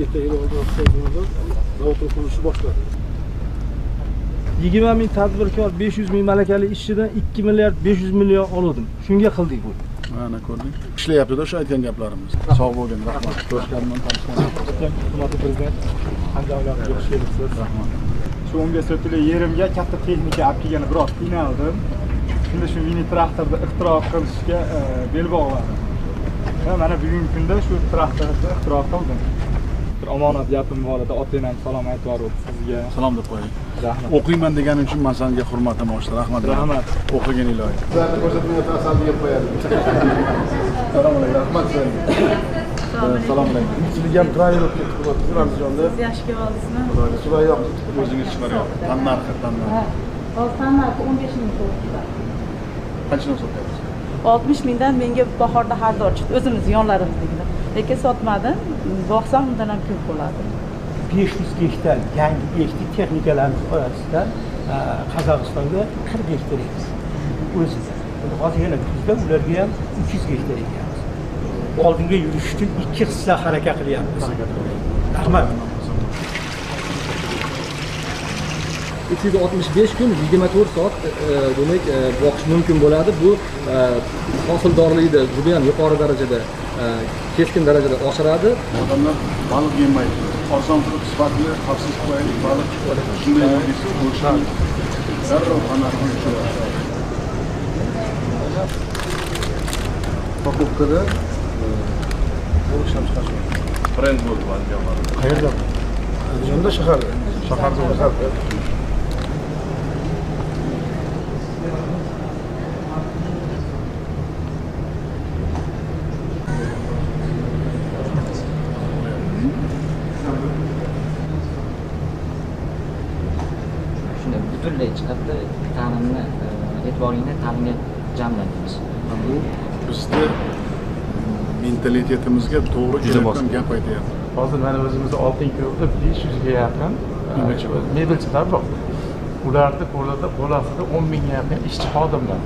7 yil oldin zavod qurilishi boshladi. 20 ming tadbirkor 500 ming malakali ishchidan 2 milliard 500 million oldim. Shunga qildik bu. Mana ko'rding. Ishlayapti-da o'sha aytgan gaplarimiz. Sog' bo'ling, rahmat. Ko'rishganman, tanishganman. Hurmatli prezident, Andijonga xush kelibsiz. Rahmat. Shu 15 so'tli yerimga katta texnika olib kelgani biroz qiynaldim. Shunda shu mini traktorni ixtiro qilishga bel bog'ladim. Va mana bugungi kunda shu traktorni ixtiro qildim. Bir omonat gapim bor edi, ota-onam salom aytib yubordi sizga. Salom deb qo'ying. Rahmat. O'qiyman deganing uchun men senga hurmatim oshdi. Rahmat. Rahmat. O'qigan iloyim. Sizlarni ko'rsatmayapti, asalni yeb qo'yadi. Salom alaykum. Rahmat sizlarga. Salom alaykum. Sizga ham travel o'tib ketdi bu Andijonda. Siz yaxshi oldingizmi? Xudoga shulay yo'q. O'zingiz chiqaryapsiz. Tannarxi. Hozir tannarxi 15 ming so'm. Qanchadan sotyapsiz? 60 mingdan menga bahorda xaridor chiqdi, o'zimiz yonlarimizdagilar. Lekin sotmadim. Boqsam undan ham ko'p bo'ladi. 500 gektar yangi ektik texnikalarimiz orasida Qozog'istonga 40 gektar ekdik. O'zimiz. Hozir yana kuzda ularga ham 300 gektar ekyapmiz. Oldinga yurish uchun 2 hissa harakat qilyapmiz. Rahmat. 365 kun 24 soat demak boqish mumkin bo'ladi. Bu hosildorlikni juda ham yuqori darajada keskin darajada oshiradi. Odamlar baliq yemaydi. Oson turib sifatli, xavfsiz qo'yaylik baliq. Shunday bo'lsa, darrov qanaqadir tushiradi. Pakopkada ishlab chiqarish. Brend bo'ldi Andijonda. Qayerda? Andijonda shaharda. Shaharda o'zgardi. Butunlay chiqadi, ta'limni e'tiboringni ta'limga jamlaymiz. Bu bizning mentalitetimizga to'g'ri keladigan gap aytyapti. Hozir mana o'zimizda oltin ko'lda 500 ga yaqin mebelchilar bor. Ularni qo'lida bo'lasida 10 mingga yaqin ishchi xodim bor.